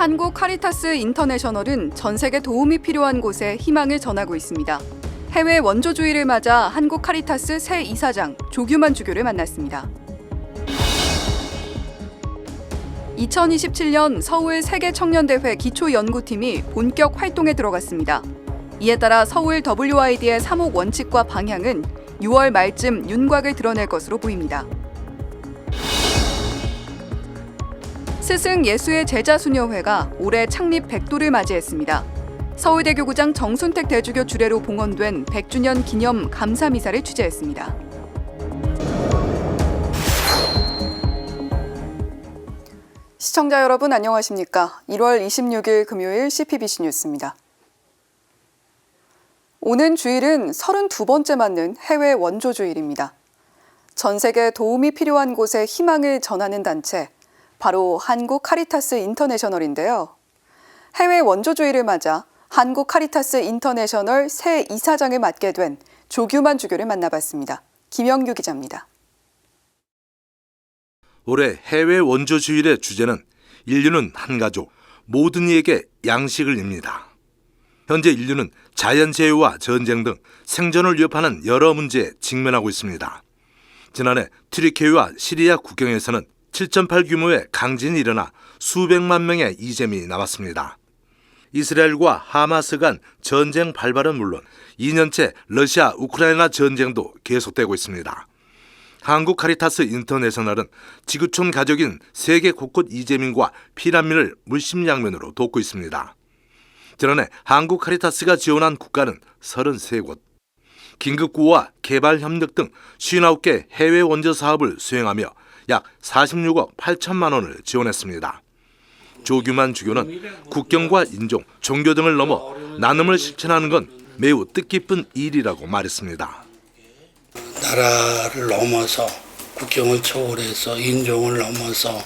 한국 카리타스 인터내셔널은 전 세계 도움이 필요한 곳에 희망을 전하고 있습니다. 해외 원조주의를 맞아 한국 카리타스 새 이사장 조규만 주교를 만났습니다. 2027년 서울 세계청년대회 기초연구팀이 본격 활동에 들어갔습니다. 이에 따라 서울 WID의 3옥 원칙과 방향은 6월 말쯤 윤곽을 드러낼 것으로 보입니다. 스승 예수의 제자 수녀회가 올해 창립 100도를 맞이했습니다. 서울대 교구장 정순택 대주교 주례로 봉헌된 100주년 기념 감사미사를 취재했습니다. 시청자 여러분 안녕하십니까? 1월 26일 금요일 CPBC 뉴스입니다. 오는 주일은 32번째 맞는 해외 원조주일입니다. 전 세계 도움이 필요한 곳에 희망을 전하는 단체, 바로 한국 카리타스 인터내셔널인데요. 해외 원조주의를 맞아 한국 카리타스 인터내셔널 새 이사장을 맡게 된 조규만 주교를 만나봤습니다. 김영규 기자입니다. 올해 해외 원조주일의 주제는 인류는 한 가족, 모든 이에게 양식을입니다. 현재 인류는 자연재해와 전쟁 등 생존을 위협하는 여러 문제에 직면하고 있습니다. 지난해 튀르키예와 시리아 국경에서는 7.8 규모의 강진이 일어나 수백만 명의 이재민이 남았습니다. 이스라엘과 하마스 간 전쟁 발발은 물론 2년째 러시아 우크라이나 전쟁도 계속되고 있습니다. 한국 카리타스 인터내셔널은 지구촌 가족인 세계 곳곳 이재민과 피난민을 물심양면으로 돕고 있습니다. 지난해 한국 카리타스가 지원한 국가는 33곳, 긴급구호와 개발협력 등 59개 해외 원조 사업을 수행하며 약 46억 8천만 원을 지원했습니다. 조규만 주교는 국경과 인종, 종교 등을 넘어 나눔을 실천하는 건 매우 뜻깊은 일이라고 말했습니다. 나라를 넘어서 국경을 초월해서 인종을 넘어서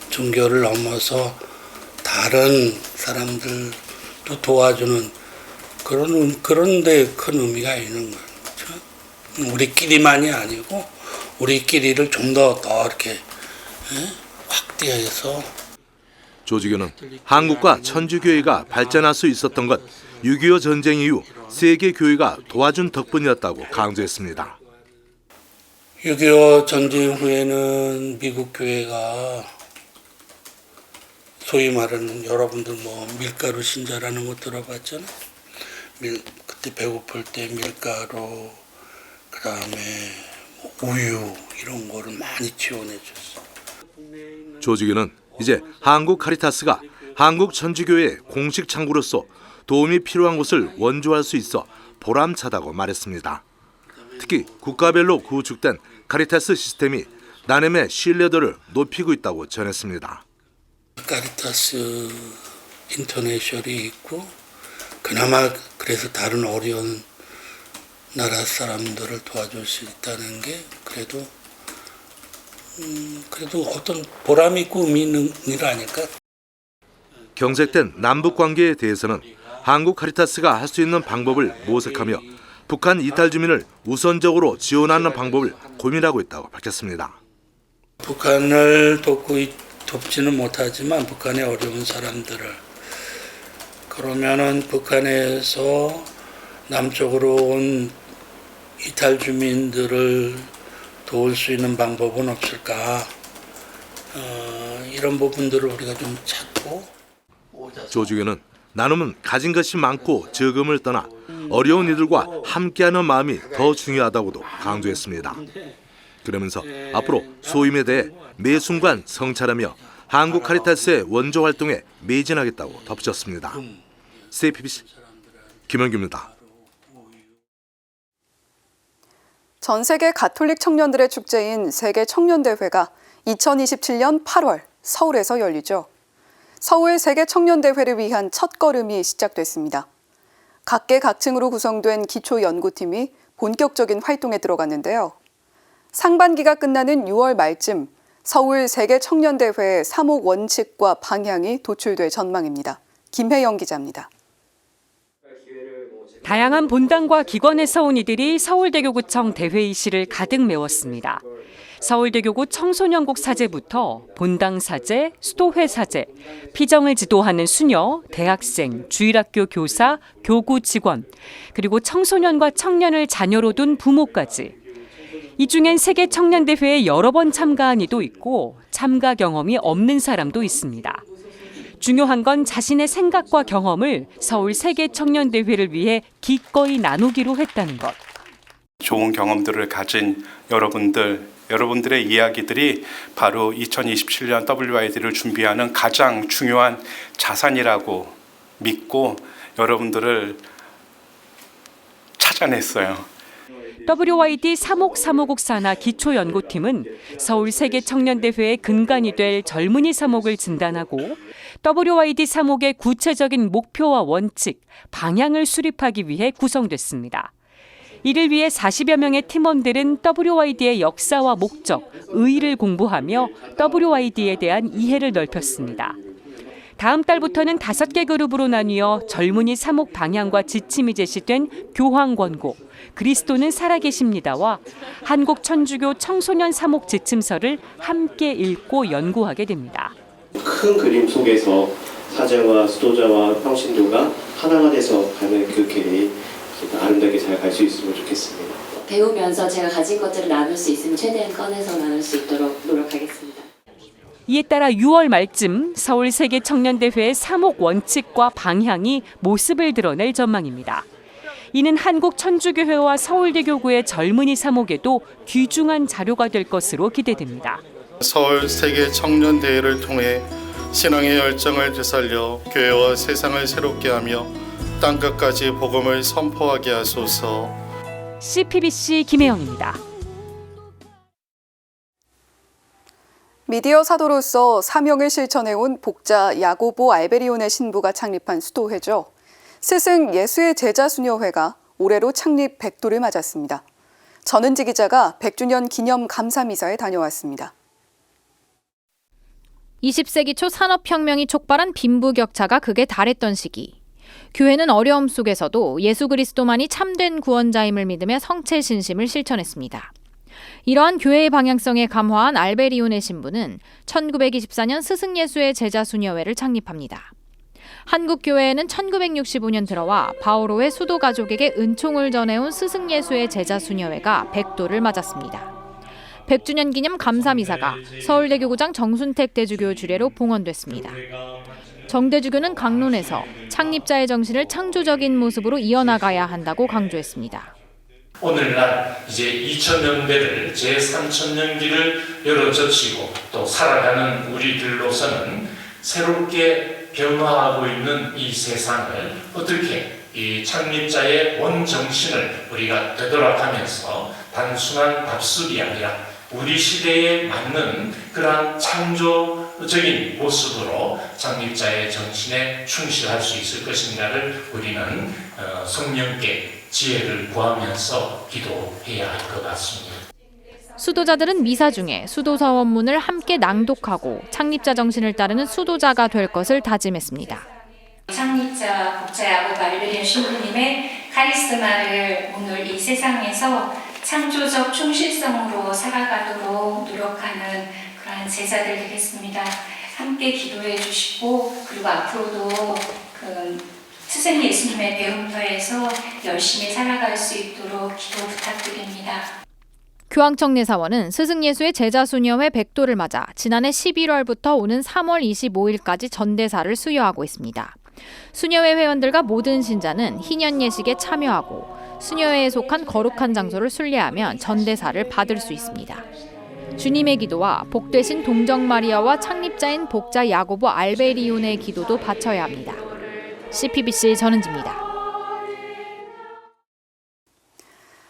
종교를 넘어서 다른 사람들도 도와주는 그런 데 큰 의미가 있는 거죠. 우리끼리만이 아니고 우리끼리를 좀 더 이렇게 확대해서. 조주교는 한국과 천주교회가 발전할 수 있었던 것 6.25 전쟁 이후 세계 교회가 도와준 덕분이었다고 강조했습니다. 6.25 전쟁 후에는 미국 교회가 소위 말하는 여러분들 밀가루 신자라는 거 들어봤잖아요. 그때 배고플 때 밀가루, 그다음에 우유 이런 거를 많이 지원해 줬어요. 조주교는 이제 한국 카리타스가 한국 천주교회의 공식 창구로서 도움이 필요한 곳을 원조할 수 있어 보람차다고 말했습니다. 특히 국가별로 구축된 카리타스 시스템이 나눔의 신뢰도를 높이고 있다고 전했습니다. 카리타스 인터내셔널이 있고 그나마 그래서 다른 어려운 나라 사람들을 도와줄 수 있다는 게 그래도 어떤 보람 있고 의미 있는 일 아닐까? 경색된 남북 관계에 대해서는 한국 카리타스가 할 수 있는 방법을 모색하며 북한 이탈 주민을 우선적으로 지원하는 방법을 고민하고 있다고 밝혔습니다. 북한을 돕지는 못하지만 북한의 어려운 사람들을 그러면은 북한에서 남쪽으로 온 이탈 주민들을 도울 수 있는 방법은 없을까? 이런 부분들을 우리가 좀 찾고. 조주교는 나눔은 가진 것이 많고 적음을 떠나 어려운 이들과 함께하는 마음이 더 중요하다고도 강조했습니다. 그러면서 앞으로 소임에 대해 매 순간 성찰하며 한국 카리타스의 원조 활동에 매진하겠다고 덧붙였습니다. CPBC 김영규입니다. 전 세계 가톨릭 청년들의 축제인 세계청년대회가 2027년 8월 서울에서 열리죠. 서울 세계청년대회를 위한 첫걸음이 시작됐습니다. 각계각층으로 구성된 기초연구팀이 본격적인 활동에 들어갔는데요. 상반기가 끝나는 6월 말쯤 서울 세계청년대회 3옥 원칙과 방향이 도출될 전망입니다. 김혜영 기자입니다. 다양한 본당과 기관에서 온 이들이 서울대교구청 대회의실을 가득 메웠습니다. 서울대교구 청소년국 사제부터 본당 사제, 수도회 사제, 피정을 지도하는 수녀, 대학생, 주일학교 교사, 교구 직원, 그리고 청소년과 청년을 자녀로 둔 부모까지. 이 중엔 세계 청년대회에 여러 번 참가한 이도 있고 참가 경험이 없는 사람도 있습니다. 중요한 건 자신의 생각과 경험을 서울 세계 청년대회를 위해 기꺼이 나누기로 했다는 것. 좋은 경험들을 가진 여러분들의 이야기들이 바로 2027년 WID를 준비하는 가장 중요한 자산이라고 믿고 여러분들을 찾아냈어요. WID 사목 산하 기초연구팀은 서울 세계청년대회의 근간이 될 젊은이 사목을 진단하고 WID 사목의 구체적인 목표와 원칙, 방향을 수립하기 위해 구성됐습니다. 이를 위해 40여 명의 팀원들은 WID의 역사와 목적, 의의를 공부하며 WID에 대한 이해를 넓혔습니다. 다음 달부터는 5개 그룹으로 나뉘어 젊은이 사목 방향과 지침이 제시된 교황 권고, 그리스도는 살아계십니다와 한국 천주교 청소년 사목 지침서를 함께 읽고 연구하게 됩니다. 큰 그림 속에서 사제와 수도자와 평신도가 하나가 돼서 가는 그 길이 아름답게 잘 갈 수 있으면 좋겠습니다. 배우면서 제가 가진 것들을 나눌 수 있으면 최대한 꺼내서 나눌 수 있도록 노력하겠습니다. 이에 따라 6월 말쯤 서울 세계청년대회의 사목 원칙과 방향이 모습을 드러낼 전망입니다. 이는 한국 천주교회와 서울대교구의 젊은이 사목에도 귀중한 자료가 될 것으로 기대됩니다. 서울 세계 청년 대회를 통해 신앙의 열정을 되살려 교회와 세상을 새롭게 하며 땅끝까지 복음을 선포하게 하소서. CPBC 김혜영입니다. 미디어 사도로서 사명을 실천해온 복자 야고보 알베리온의 신부가 창립한 수도회죠. 스승 예수의 제자 수녀회가 올해로 창립 100도를 맞았습니다. 전은지 기자가 100주년 기념 감사미사에 다녀왔습니다. 20세기 초 산업혁명이 촉발한 빈부격차가 극에 달했던 시기. 교회는 어려움 속에서도 예수 그리스도만이 참된 구원자임을 믿으며 성체신심을 실천했습니다. 이러한 교회의 방향성에 감화한 알베리온의 신부는 1924년 스승 예수의 제자 수녀회를 창립합니다. 한국 교회에는 1965년 들어와 바오로의 수도 가족에게 은총을 전해온 스승 예수의 제자 수녀회가 100도를 맞았습니다. 100주년 기념 감사미사가 서울대교구장 정순택 대주교 주례로 봉헌됐습니다. 정대주교는 강론에서 창립자의 정신을 창조적인 모습으로 이어나가야 한다고 강조했습니다. 오늘날 이제 2000년대를 제3천년기를 열어젖히고 또 살아가는 우리들로서는 새롭게 변화하고 있는 이 세상을 어떻게 이 창립자의 원정신을 우리가 되돌아가면서 단순한 답습이 아니라 우리 시대에 맞는 그러한 창조적인 모습으로 창립자의 정신에 충실할 수 있을 것인가를 우리는 성령께 지혜를 구하면서 기도해야 할 것 같습니다. 수도자들은 미사 중에 수도사 원문을 함께 낭독하고 창립자 정신을 따르는 수도자가 될 것을 다짐했습니다. 창립자 복자 야고보 알베리온 신부님의 카리스마를 오늘 이 세상에서 창조적 충실성으로 살아가도록 노력하는 그러한 제자들 되겠습니다. 함께 기도해 주시고 그리고 앞으로도 스승 예수님의 배움터에서 열심히 살아갈 수 있도록 기도 부탁드립니다. 교황청 내사원은 스승 예수의 제자 수녀회 100도를 맞아 지난해 11월부터 오는 3월 25일까지 전대사를 수여하고 있습니다. 수녀회 회원들과 모든 신자는 희년 예식에 참여하고 수녀회에 속한 거룩한 장소를 순례하면 전대사를 받을 수 있습니다. 주님의 기도와 복되신 동정 마리아와 창립자인 복자 야고보 알베리온의 기도도 바쳐야 합니다. CPBC 전은지입니다.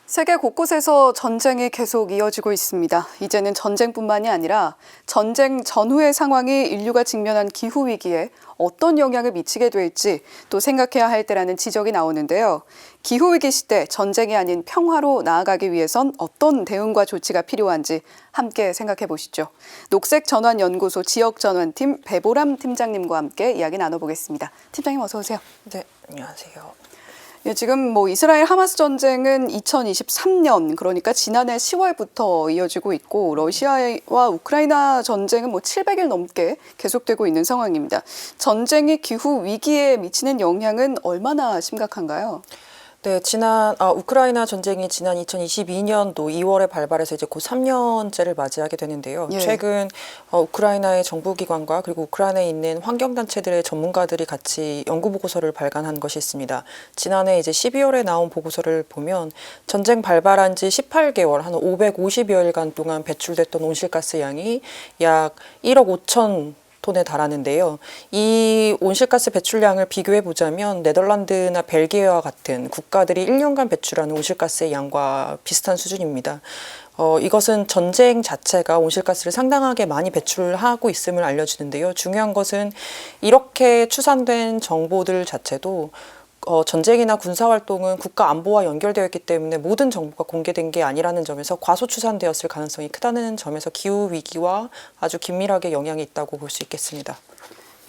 세계 곳곳에서 전쟁이 계속 이어지고 있습니다. 이제는 전쟁뿐만이 아니라 전쟁 전후의 상황이 인류가 직면한 기후위기에 어떤 영향을 미치게 될지 또 생각해야 할 때라는 지적이 나오는데요. 기후위기 시대 전쟁이 아닌 평화로 나아가기 위해선 어떤 대응과 조치가 필요한지 함께 생각해 보시죠. 녹색전환연구소 지역전환팀 배보람 팀장님과 함께 이야기 나눠보겠습니다. 팀장님 어서 오세요. 네, 안녕하세요. 예, 지금 뭐 이스라엘 하마스 전쟁은 2023년 그러니까 지난해 10월부터 이어지고 있고 러시아와 우크라이나 전쟁은 뭐 700일 넘게 계속되고 있는 상황입니다. 전쟁이 기후 위기에 미치는 영향은 얼마나 심각한가요? 네, 우크라이나 전쟁이 지난 2022년도 2월에 발발해서 이제 곧 3년째를 맞이하게 되는데요. 예. 최근 우크라이나의 정부기관과 그리고 우크라이나에 있는 환경단체들의 전문가들이 같이 연구 보고서를 발간한 것이 있습니다. 지난해 이제 12월에 나온 보고서를 보면 전쟁 발발한 지 18개월, 한 550여일간 동안 배출됐던 온실가스 양이 약 1억 5천 톤에 달하는데요. 이 온실가스 배출량을 비교해 보자면 네덜란드나 벨기에와 같은 국가들이 1년간 배출하는 온실가스의 양과 비슷한 수준입니다. 이것은 전쟁 자체가 온실가스를 상당하게 많이 배출하고 있음을 알려주는데요. 중요한 것은 이렇게 추산된 정보들 자체도 전쟁이나 군사활동은 국가 안보와 연결되어 있기 때문에 모든 정보가 공개된 게 아니라는 점에서 과소추산되었을 가능성이 크다는 점에서 기후위기와 아주 긴밀하게 영향이 있다고 볼 수 있겠습니다.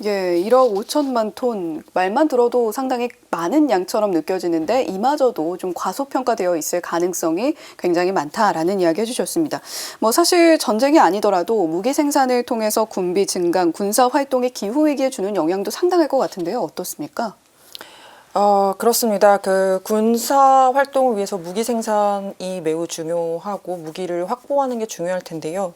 예, 1억 5천만 톤 말만 들어도 상당히 많은 양처럼 느껴지는데 이마저도 좀 과소평가되어 있을 가능성이 굉장히 많다라는 이야기 해주셨습니다. 뭐 사실 전쟁이 아니더라도 무기 생산을 통해서 군비 증강, 군사 활동이 기후위기에 주는 영향도 상당할 것 같은데요. 어떻습니까? 그렇습니다. 그 군사 활동을 위해서 무기 생산이 매우 중요하고 무기를 확보하는 게 중요할 텐데요.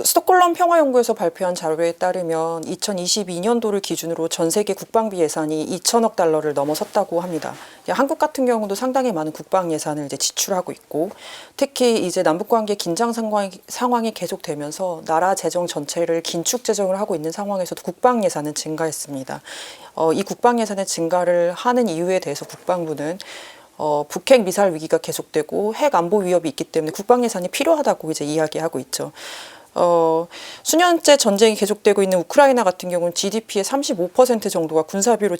스톡홀름 평화연구에서 발표한 자료에 따르면 2022년도를 기준으로 전 세계 국방비 예산이 2천억 달러를 넘어섰다고 합니다. 한국 같은 경우도 상당히 많은 국방 예산을 이제 지출하고 있고, 특히 이제 남북 관계 긴장 상황이 계속되면서 나라 재정 전체를 긴축 재정을 하고 있는 상황에서도 국방 예산은 증가했습니다. 이 국방 예산의 증가를 하는 이유에 대해서 국방부는 북핵 미사일 위기가 계속되고 핵 안보 위협이 있기 때문에 국방 예산이 필요하다고 이제 이야기하고 있죠. 수년째 전쟁이 계속되고 있는 우크라이나 같은 경우는 GDP의 35% 정도가 군사비로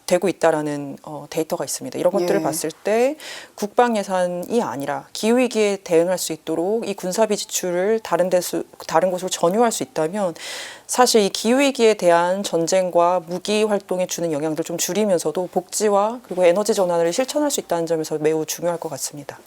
되고 있다라는 데이터가 있습니다. 이런 것들을 봤을 때 국방 예산이 아니라 기후위기에 대응할 수 있도록 이 군사비 지출을 다른 곳으로 전유할 수 있다면 사실 이 기후위기에 대한 전쟁과 무기 활동에 주는 영향들 좀 줄이면서도 복지와 그리고 에너지 전환을 실천할 수 있다는 점에서 매우 중요할 것 같습니다.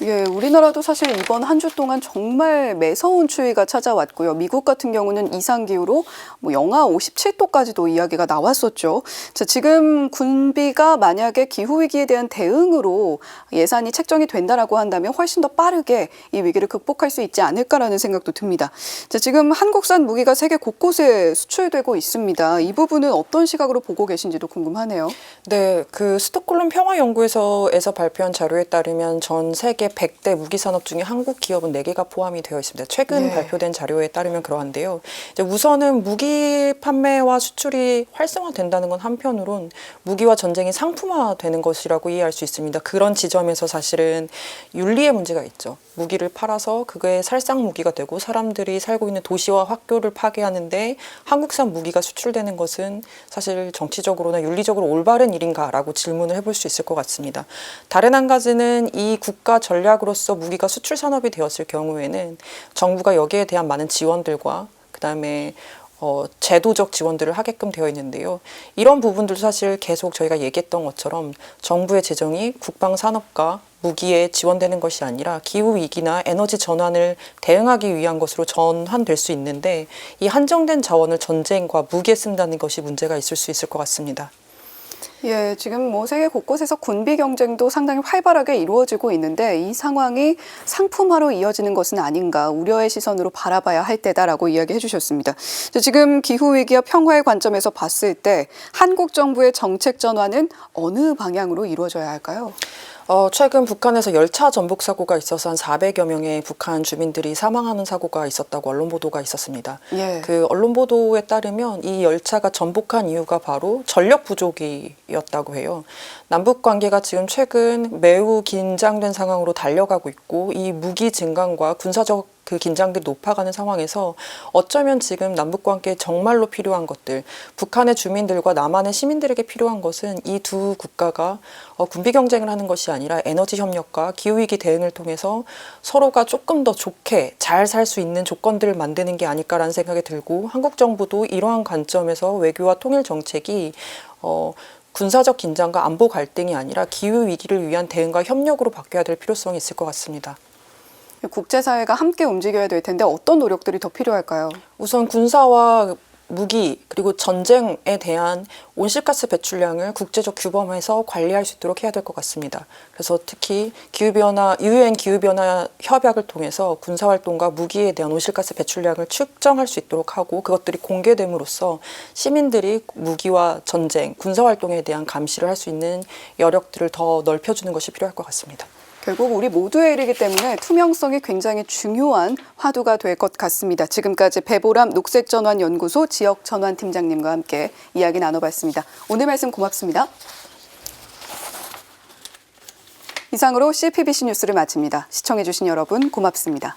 예, 우리나라도 사실 이번 한 주 동안 정말 매서운 추위가 찾아왔고요. 미국 같은 경우는 이상기후로 뭐 영하 57도까지도 이야기가 나왔었죠. 자, 지금 군비가 만약에 기후위기에 대한 대응으로 예산이 책정이 된다라고 한다면 훨씬 더 빠르게 이 위기를 극복할 수 있지 않을까라는 생각도 듭니다. 자, 지금 한국산 무기가 세계 곳곳에 수출되고 있습니다. 이 부분은 어떤 시각으로 보고 계신지도 궁금하네요. 네, 그 스톡홀름 평화연구에서 발표한 자료에 따르면 전 세계 100대 무기 산업 중에 한국 기업은 4개가 포함이 되어 있습니다. 최근 발표된 자료에 따르면 그러한데요. 이제 우선은 무기 판매와 수출이 활성화된다는 건 한편으론 무기와 전쟁이 상품화되는 것이라고 이해할 수 있습니다. 그런 지점에서 사실은 윤리의 문제가 있죠. 무기를 팔아서 그게 살상 무기가 되고 사람들이 살고 있는 도시와 학교를 파괴하는데 한국산 무기가 수출되는 것은 사실 정치적으로나 윤리적으로 올바른 일인가라고 질문을 해볼 수 있을 것 같습니다. 다른 한 가지는 이 국가 전략으로서 무기가 수출 산업이 되었을 경우에는 정부가 여기에 대한 많은 지원들과 그다음에 제도적 지원들을 하게끔 되어 있는데요. 이런 부분들도 사실 계속 저희가 얘기했던 것처럼 정부의 재정이 국방 산업과 무기에 지원되는 것이 아니라 기후위기나 에너지 전환을 대응하기 위한 것으로 전환될 수 있는데 이 한정된 자원을 전쟁과 무기에 쓴다는 것이 문제가 있을 수 있을 것 같습니다. 예, 지금 뭐 세계 곳곳에서 군비 경쟁도 상당히 활발하게 이루어지고 있는데 이 상황이 상품화로 이어지는 것은 아닌가 우려의 시선으로 바라봐야 할 때다라고 이야기해 주셨습니다. 지금 기후위기와 평화의 관점에서 봤을 때 한국 정부의 정책 전환은 어느 방향으로 이루어져야 할까요? 최근 북한에서 열차 전복 사고가 있어서 한 400여 명의 북한 주민들이 사망하는 사고가 있었다고 언론 보도가 있었습니다. 그 언론 보도에 따르면 이 열차가 전복한 이유가 바로 전력 부족이었다고 해요. 남북 관계가 지금 최근 매우 긴장된 상황으로 달려가고 있고 이 무기 증강과 군사적 그 긴장들이 높아가는 상황에서 어쩌면 지금 남북 관계에 정말로 필요한 것들, 북한의 주민들과 남한의 시민들에게 필요한 것은 이 두 국가가 군비 경쟁을 하는 것이 아니라 에너지 협력과 기후위기 대응을 통해서 서로가 조금 더 좋게 잘 살 수 있는 조건들을 만드는 게 아닐까라는 생각이 들고 한국 정부도 이러한 관점에서 외교와 통일 정책이 군사적 긴장과 안보 갈등이 아니라 기후 위기를 위한 대응과 협력으로 바뀌어야 될 필요성이 있을 것 같습니다. 국제사회가 함께 움직여야 될 텐데 어떤 노력들이 더 필요할까요? 우선 군사와 무기 그리고 전쟁에 대한 온실가스 배출량을 국제적 규범에서 관리할 수 있도록 해야 될 것 같습니다. 그래서 특히 유엔 기후변화 협약을 통해서 군사활동과 무기에 대한 온실가스 배출량을 측정할 수 있도록 하고 그것들이 공개됨으로써 시민들이 무기와 전쟁, 군사활동에 대한 감시를 할 수 있는 여력들을 더 넓혀주는 것이 필요할 것 같습니다. 결국 우리 모두의 일이기 때문에 투명성이 굉장히 중요한 화두가 될 것 같습니다. 지금까지 배보람 녹색전환연구소 지역전환팀장님과 함께 이야기 나눠봤습니다. 오늘 말씀 고맙습니다. 이상으로 CPBC 뉴스를 마칩니다. 시청해주신 여러분 고맙습니다.